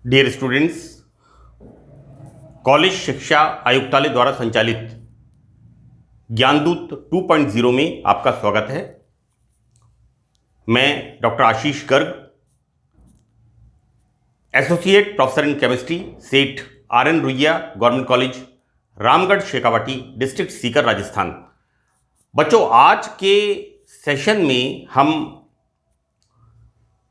Dear students, college शिक्षा आयुक्तालय द्वारा संचालित ज्ञानदूत 2.0 में आपका स्वागत है। मैं doctor Ashish Garg, associate professor in chemistry, सेठ RN Ruia government college, Ramgarh Shekhawati, district Sikar, Rajasthan. बच्चों, आज के सेशन में हम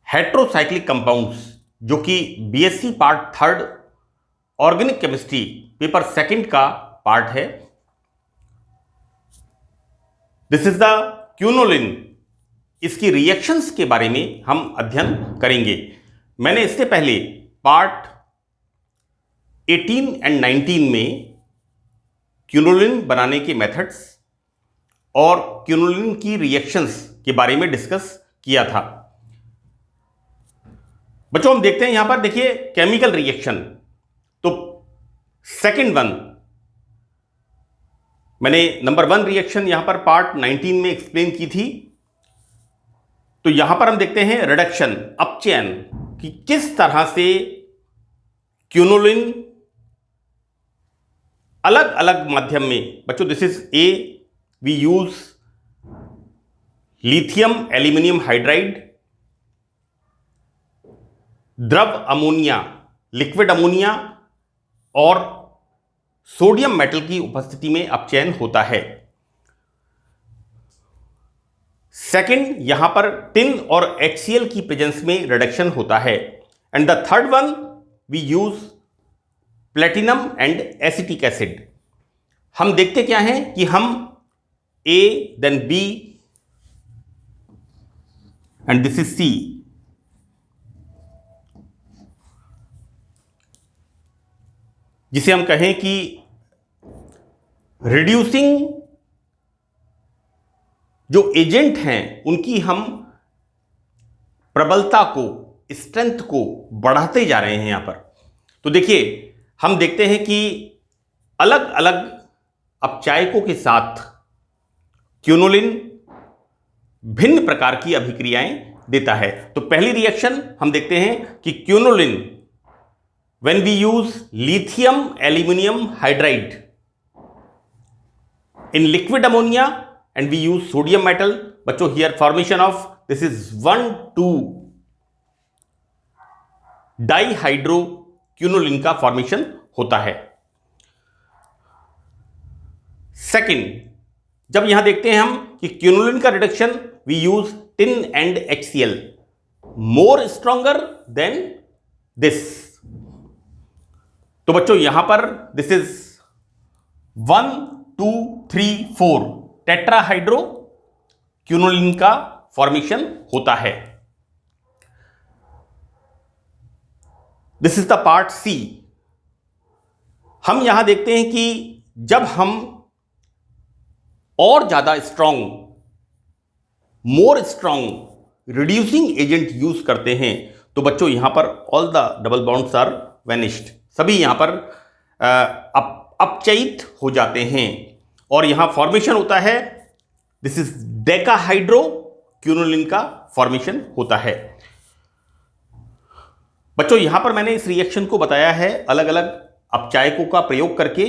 हेट्रोसाइक्लिक कंपाउंड्स, जो कि BSc part 3 organic chemistry paper 2 का पार्ट है, दिस इज द क्यूनोलिन, इसकी रिएक्शंस के बारे में हम अध्ययन करेंगे। मैंने इससे पहले पार्ट 18 एंड 19 में क्यूनोलिन बनाने के मेथड्स और क्यूनोलिन की रिएक्शंस के बारे में डिस्कस किया था। बच्चों, हम देखते हैं यहां पर, देखिए केमिकल रिएक्शन। तो सेकंड वन, मैंने नंबर 1 रिएक्शन यहां पर पार्ट 19 में एक्सप्लेन की थी। तो यहां पर हम देखते हैं रिडक्शन, अपचयन, कि किस तरह से क्यूनोलिन अलग अलग माध्यम में, बच्चों this is a, we use lithium aluminium hydride, द्रव अमोनिया, लिक्विड अमोनिया और सोडियम मेटल की उपस्थिति में अपचयन होता है। सेकंड, यहां पर टिन और HCl की प्रेजेंस में रिडक्शन होता है। And the third one, we use platinum and acetic acid. हम देखते क्या हैं कि हम A, then B and this is C, जिसे हम कहें कि रिड्यूसिंग जो एजेंट हैं उनकी हम प्रबलता को, स्ट्रेंथ को बढ़ाते जा रहे हैं यहां पर। तो देखिए, हम देखते हैं कि अलग अलग अपचायकों के साथ क्यूनोलिन भिन्न प्रकार की अभिक्रियाएं देता है। तो पहली रिएक्शन हम देखते हैं कि quinoline when we use lithium aluminum hydride in liquid ammonia and we use sodium metal, बच्चों here formation of this is 1,2 डाइहाइड्रोक्यूनोलिन का फॉर्मेशन होता है। सेकंड, जब यहां देखते हैं हम कि क्यूनोलिन का reduction we use tin and HCl, more stronger than this. तो बच्चों यहां पर दिस इज 1, 2, 3, 4 टेट्राहाइड्रो क्यूनोलिन का फॉर्मेशन होता है। This is the part C। हम यहां देखते हैं कि जब हम और ज्यादा strong, more strong reducing agent use करते हैं, तो बच्चों यहां पर all the double bonds are vanished, सभी यहां पर अपचयित हो जाते हैं और यहां फॉर्मेशन होता है, दिस इज डेकाहाइड्रो क्यूनोलिन का फॉर्मेशन होता है। बच्चों यहां पर मैंने इस रिएक्शन को बताया है अलग अलग अपचायकों का प्रयोग करके,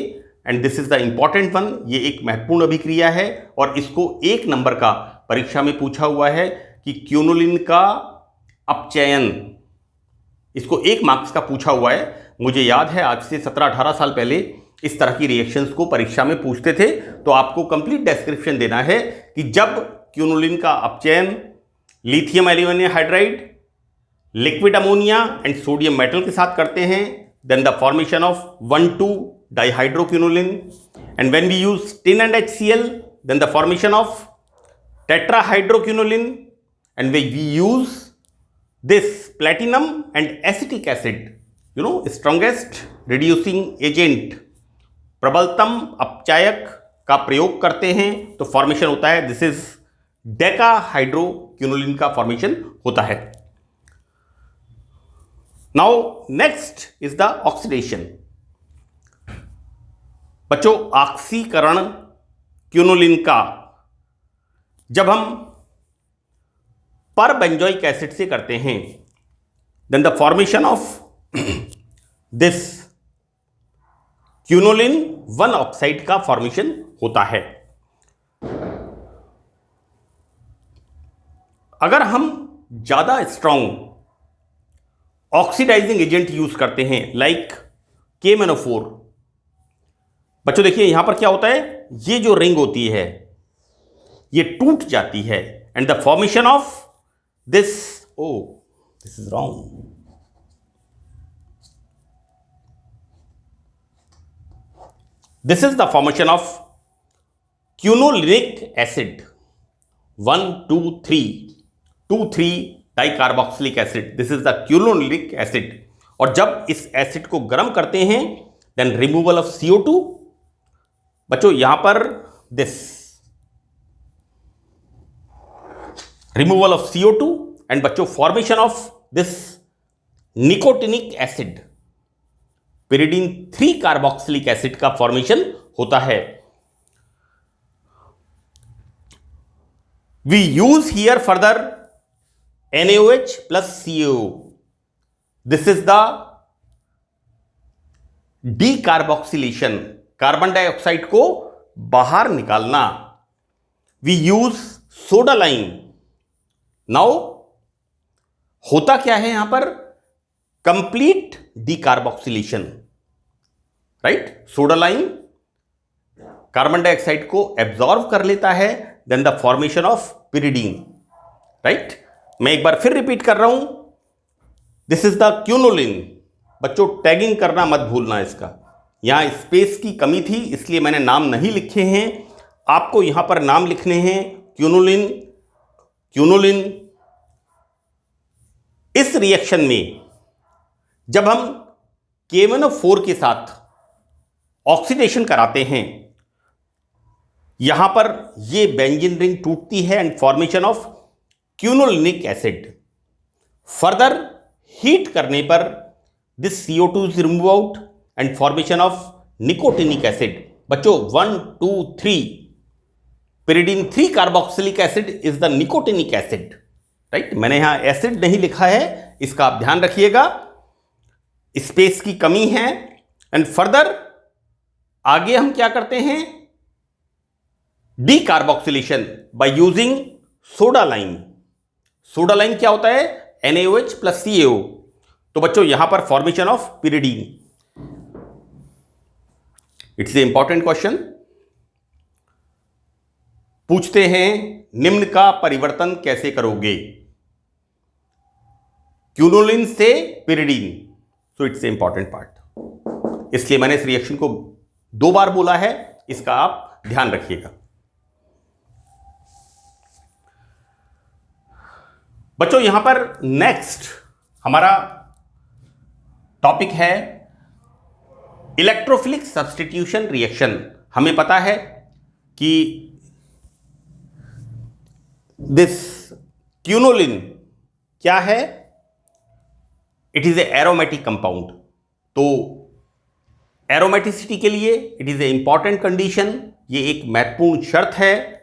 and this is the important one. ये एक महत्वपूर्ण अभिक्रिया है और इसको 1 नंबर का परीक्षा में पूछा हुआ है कि क्यूनोलिन का अपचयन, इसको 1 मार्क्स का पूछा हुआ है। मुझे याद है आज से 17-18 साल पहले इस तरह की रिएक्शंस को परीक्षा में पूछते थे। तो आपको कंप्लीट डिस्क्रिप्शन देना है कि जब क्यूनोलिन का अपचयन lithium aluminium hydride, liquid ammonia and sodium metal के साथ करते हैं, then the formation of 1,2 dihydroquinoline, and when we use tin and HCl, then the formation of tetrahydroquinoline, and we use this platinum and acetic acid, you know, strongest reducing agent, प्रबलतम अपचायक का प्रयोग करते हैं तो formation होता है, this is डेकाहाइड्रोक्यूनोलिन का formation होता है। Now next is the oxidation. बच्चों, ऑक्सीकरण क्यूनोलिन का जब हम पर बेंजोइक एसिड से करते हैं, then the formation of this quinoline 1 oxide का फॉर्मेशन होता है। अगर हम ज्यादा स्ट्रॉन्ग ऑक्सीडाइजिंग एजेंट यूज करते हैं लाइक KMnO4, बच्चों देखिए यहां पर क्या होता है, ये जो रिंग होती है ये टूट जाती है and the formation of this this is wrong, this is the formation of quinolinic acid 1,2,3 dicarboxylic acid, this is the quinolinic acid. और जब इस एसिड को गर्म करते हैं देन रिमूवल ऑफ CO2, बच्चों यहां पर this removal of CO2 and बच्चों formation of this nicotinic acid, pyridine 3 carboxylic acid का फॉर्मेशन होता है। We use here further NaOH plus CaO. This is the decarboxylation, carbon dioxide को बाहर निकालना। We use soda lime. Now होता क्या है यहां पर, complete decarboxylation, right. Soda lime carbon dioxide को एब्जॉर्ब कर लेता है, then the formation of pyridine, right. मैं एक बार फिर रिपीट कर रहा हूं, दिस इज द क्यूनोलिन। बच्चों टैगिंग करना मत भूलना इसका, यहां स्पेस की कमी थी इसलिए मैंने नाम नहीं लिखे हैं, आपको यहां पर नाम लिखने हैं क्यूनोलिन। क्यूनोलिन इस रिएक्शन में जब हम KMnO4 के साथ ऑक्सीडेशन कराते हैं, यहां पर ये बेंजीन रिंग टूटती है and formation of quinolinic acid. Further heat करने पर this CO2 is remove out and formation of nicotinic acid. बच्चों 1, 2, 3 pyridine 3 carboxylic acid is the nicotinic acid, right. मैंने यहां एसिड नहीं लिखा है, इसका आप ध्यान रखिएगा, स्पेस की कमी है। एंड फर्दर आगे हम क्या करते हैं, decarboxylation by using soda lime. Soda lime क्या होता है, NaOH plus CaO। तो बच्चों यहां पर formation of pyridine. It's a important question. पूछते हैं निम्न का परिवर्तन कैसे करोगे, क्यूनोलिन से pyridine. So it's a important part, इसलिए मैंने इस रिएक्शन को 2 बार बोला है, इसका आप ध्यान रखिएगा। बच्चों यहां पर नेक्स्ट हमारा टॉपिक है इलेक्ट्रोफिलिक सब्स्टिट्यूशन रिएक्शन। हमें पता है कि दिस क्यूनोलिन क्या है, it is a aromatic compound. तो एरोमेटिसिटी के लिए it is a important condition, ये एक महत्वपूर्ण शर्त है।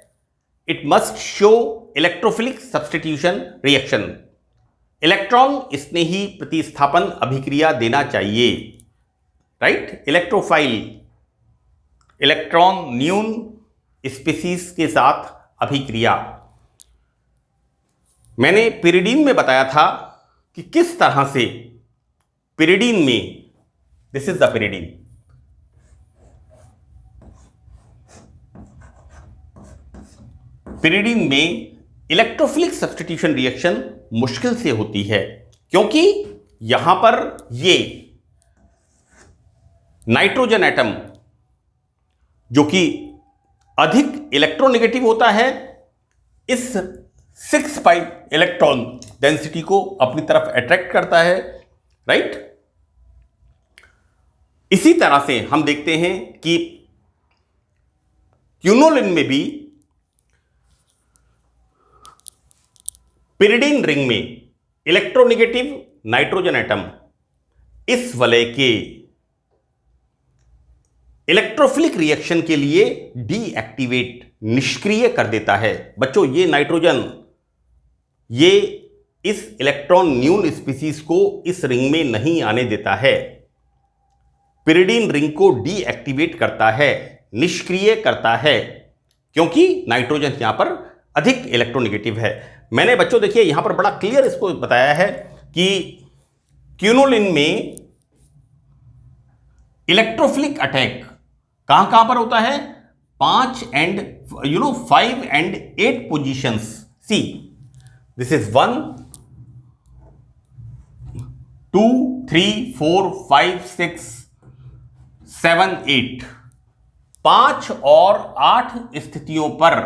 It must show electrophilic substitution reaction, electron स्नेही प्रतिस्थापन अभिक्रिया देना चाहिए, राइट। इलेक्ट्रोफाइल इलेक्ट्रॉन न्यून स्पीसीज के साथ अभिक्रिया। मैंने पिरिडीन में बताया था कि किस तरह से पिरिडीन में, this is the pyridine, pyridine में इलेक्ट्रोफिलिक सब्स्टिट्यूशन रिएक्शन मुश्किल से होती है, क्योंकि यहां पर ये नाइट्रोजन एटम जो कि अधिक इलेक्ट्रोनेगेटिव होता है, इस 6 pi इलेक्ट्रॉन डेंसिटी को अपनी तरफ अट्रैक्ट करता है, राइट। इसी तरह से हम देखते हैं कि क्यूनोलिन में भी पिरिडीन रिंग में इलेक्ट्रोनेगेटिव नाइट्रोजन एटम इस वलय के इलेक्ट्रोफिलिक रिएक्शन के लिए डीएक्टिवेट, निष्क्रिय कर देता है। बच्चों ये नाइट्रोजन ये इस इलेक्ट्रॉन न्यून स्पीसीज को इस रिंग में नहीं आने देता है, पिरिडिन रिंग को डीएक्टिवेट करता है, निष्क्रिय करता है, क्योंकि नाइट्रोजन यहां पर अधिक इलेक्ट्रोनेगेटिव है। मैंने बच्चों देखिए यहां पर बड़ा क्लियर इसको बताया है कि क्यूनोलिन में इलेक्ट्रोफिलिक अटैक कहां कहां पर होता है? 5 and 5 and 8 positions. See, this is 1 2 3 4 5 6 7 8 5 और 8 स्थितियों पर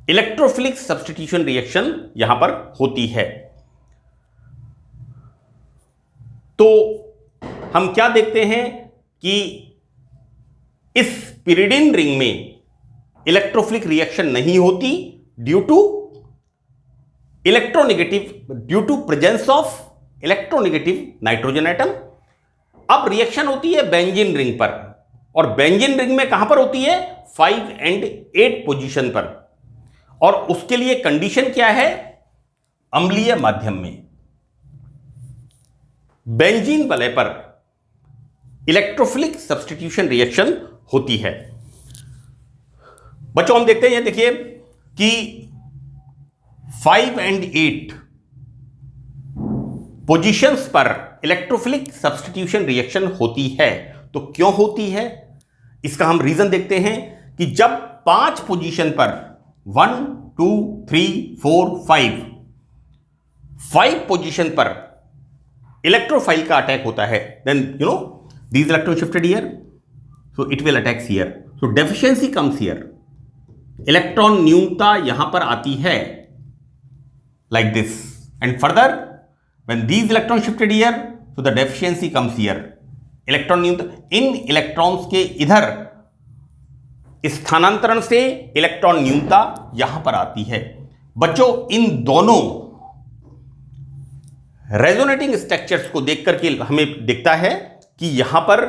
इलेक्ट्रोफिलिक सब्स्टिट्यूशन रिएक्शन यहां पर होती है। तो हम क्या देखते हैं कि इस पिरिडिन रिंग में इलेक्ट्रोफिलिक रिएक्शन नहीं होती due to presence of electronegative nitrogen atom. अब रिएक्शन होती है बेंजीन रिंग पर, और बेंजीन रिंग में कहां पर होती है? 5 and 8 पोजीशन पर। और उसके लिए कंडीशन क्या है? अम्लीय माध्यम में बेंजीन वलय पर इलेक्ट्रोफिलिक सब्स्टिट्यूशन रिएक्शन होती है। बच्चों हम देखते हैं, देखिए कि 5 and 8 पोजीशंस पर इलेक्ट्रोफिलिक सब्स्टिट्यूशन रिएक्शन होती है। तो क्यों होती है इसका हम रीजन देखते हैं कि जब 5 पोजीशन पर 1 2 3 4 5 पोजीशन पर इलेक्ट्रोफाइल का अटैक होता है, then these electron shifted here, so it will attacks here, so deficiency comes here, electron न्यूनता यहां पर आती है like this, and further when these electron shifted here, so the deficiency comes here, electron न्यूनता, इन electrons के इधर स्थानांतरण से इलेक्ट्रॉन न्यूनता यहां पर आती है। बच्चों इन दोनों रेजोनेटिंग स्ट्रक्चर्स को देख करके हमें दिखता है कि यहां पर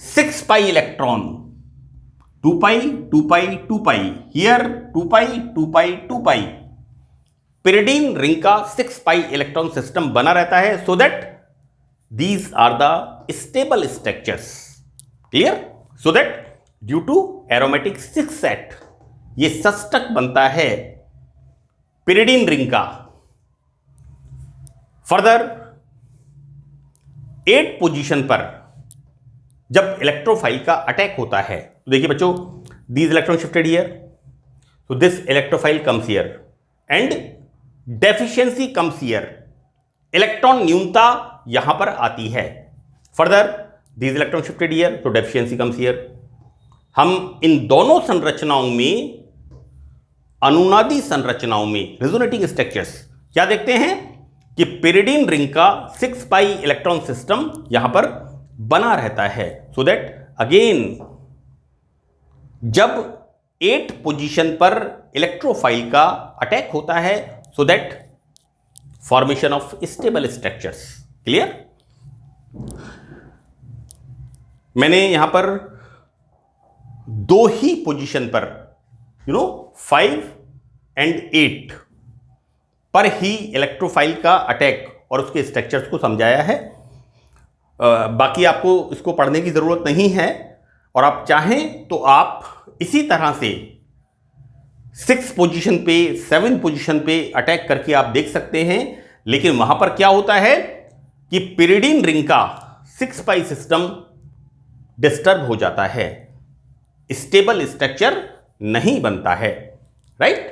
6 pi electron 2 pi 2 pi 2 pi here 2 pi 2 pi 2 pi pyridine ring का 6 पाई इलेक्ट्रॉन सिस्टम बना रहता है, so that these are the stable structures. Clear? So that due to aromatic 6 set ये सस्टक बनता है पिरिडिन रिंग का। फर्दर 8 पोजीशन पर जब इलेक्ट्रोफाइल का अटैक होता है, तो देखिए बच्चों these electron shifted here, so this electrophile comes here and deficiency comes here, electron न्यूनता यहां पर आती है। Further these electron shifted here, so deficiency comes here। हम इन दोनों संरचनाओं में, अनुनादी संरचनाओं में, रेजोनेटिंग स्ट्रक्चर्स क्या देखते हैं कि पिरिडिन रिंग का 6 पाई इलेक्ट्रॉन सिस्टम यहां पर बना रहता है, सो दैट अगेन जब 8 पोजीशन पर इलेक्ट्रोफाइल का अटैक होता है, so that formation of stable structures. Clear? मैंने यहां पर 2 ही पोजीशन पर 5 and 8 पर ही इलेक्ट्रोफाइल का अटैक और उसके स्ट्रक्चर्स को समझाया है। बाकी आपको इसको पढ़ने की ज़रूरत नहीं है, और आप चाहें तो आप इसी तरह से 6 पोजीशन पे 7 पोजीशन पे अटैक करके आप देख सकते हैं। लेकिन वहां पर क्या होता है कि पिरिडिन रिंग का 6 पाई सिस्टम डिस्टर्ब हो जाता है, स्टेबल स्ट्रक्चर नहीं बनता है। राइट?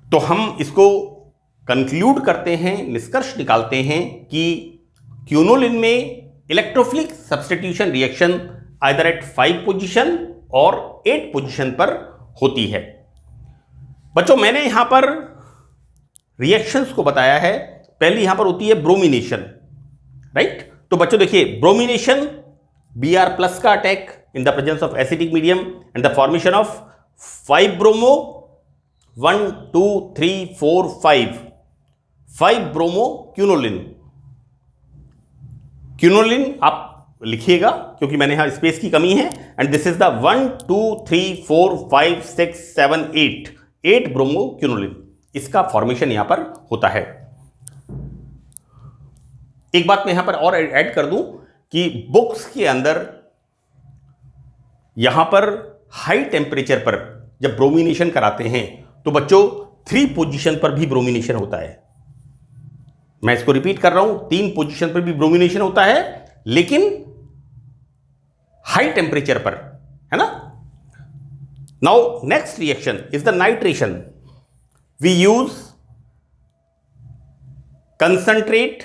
तो हम इसको कंक्लूड करते हैं, निष्कर्ष निकालते हैं कि क्यूनोलिन में electrophilic substitution reaction either eight 5 position और 8 पोजीशन पर होती है। बच्चों मैंने यहां पर रिएक्शंस को बताया है। पहली यहां पर होती है ब्रोमिनेशन। राइट? तो बच्चों देखिए ब्रोमिनेशन, Br+ का attack in the presence of acidic medium and the formation of 5 bromo 1 2 3 4 5 bromo quinoline. Quinoline आप लिखिएगा क्योंकि मैंने यहां स्पेस की कमी है। And this is the 1 2 3 4 5 6 7 8 bromo quinoline, इसका फॉर्मेशन यहां पर होता है। एक बात मैं यहां पर और ऐड कर दूं कि बुक्स के अंदर यहां पर हाई टेम्परेचर पर जब ब्रोमिनेशन कराते हैं तो बच्चों 3 पोजीशन पर भी ब्रोमिनेशन होता है। मैं इसको रिपीट कर रहा हूं, 3 पोजीशन पर भी ब्रोमिनेशन होता है, लेकिन हाई टेम्परेचर पर, है ना। Now next reaction is the nitration. We use concentrate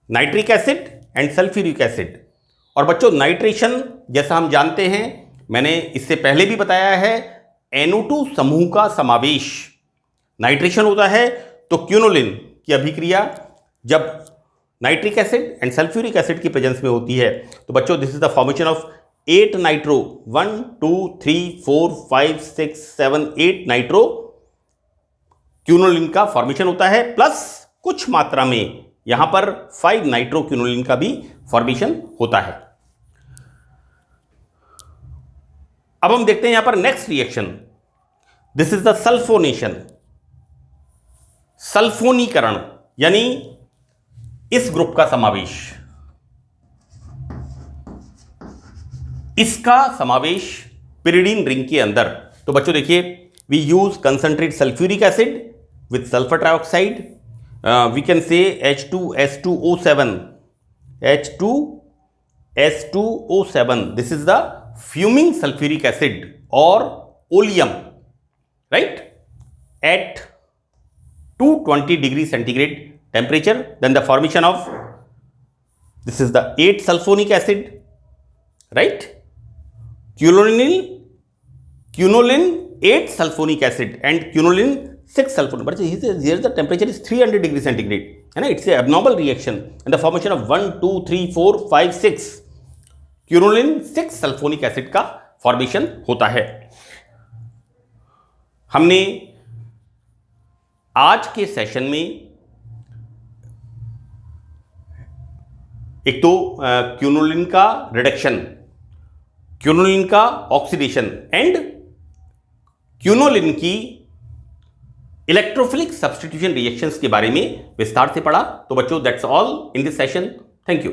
nitric acid and sulphuric acid. और बच्चों नाइट्रेशन जैसा हम जानते हैं, मैंने इससे पहले भी बताया है, NO2 समूह का समावेश नाइट्रेशन होता है। तो क्यूनोलिन की अभिक्रिया जब nitric acid and sulphuric acid की प्रेजेंस में होती है तो बच्चों this is the formation of 8 nitro, 1 2 3 4 5 6 7 8 nitro quinoline का फॉर्मेशन होता है, प्लस कुछ मात्रा में यहां पर 5 नाइट्रो क्यूनोलिन का भी फॉर्मेशन होता है। अब हम देखते हैं यहां पर next reaction, this is the sulphonation. सल्फोनीकरण यानी इस ग्रुप का समावेश, इसका समावेश पिरिडीन रिंग के अंदर। तो बच्चों देखिए, we use concentrate sulphuric acid with sulphur trioxide, we can say H2S2O7, H2S2O7, this is the fuming sulphuric acid और oleum, right, at 220 degree centigrade temperature. Then the formation of, this is the 8 sulfonic acid, right, quinolin 8 sulfonic acid and quinolin 6 sulfonic, but here the temperature is 300 degree centigrade, है ना। It's a abnormal reaction and the formation of 1 2 3 4 5 6 quinolin 6 sulfonic acid का formation होता है। हमने आज के session में एक तो क्यूनोलिन का रिडक्शन, क्यूनोलिन का ऑक्सीडेशन एंड क्यूनोलिन की इलेक्ट्रोफिलिक सब्स्टिट्यूशन रिएक्शंस के बारे में विस्तार से पढ़ा। तो बच्चों that's all in this session. Thank you.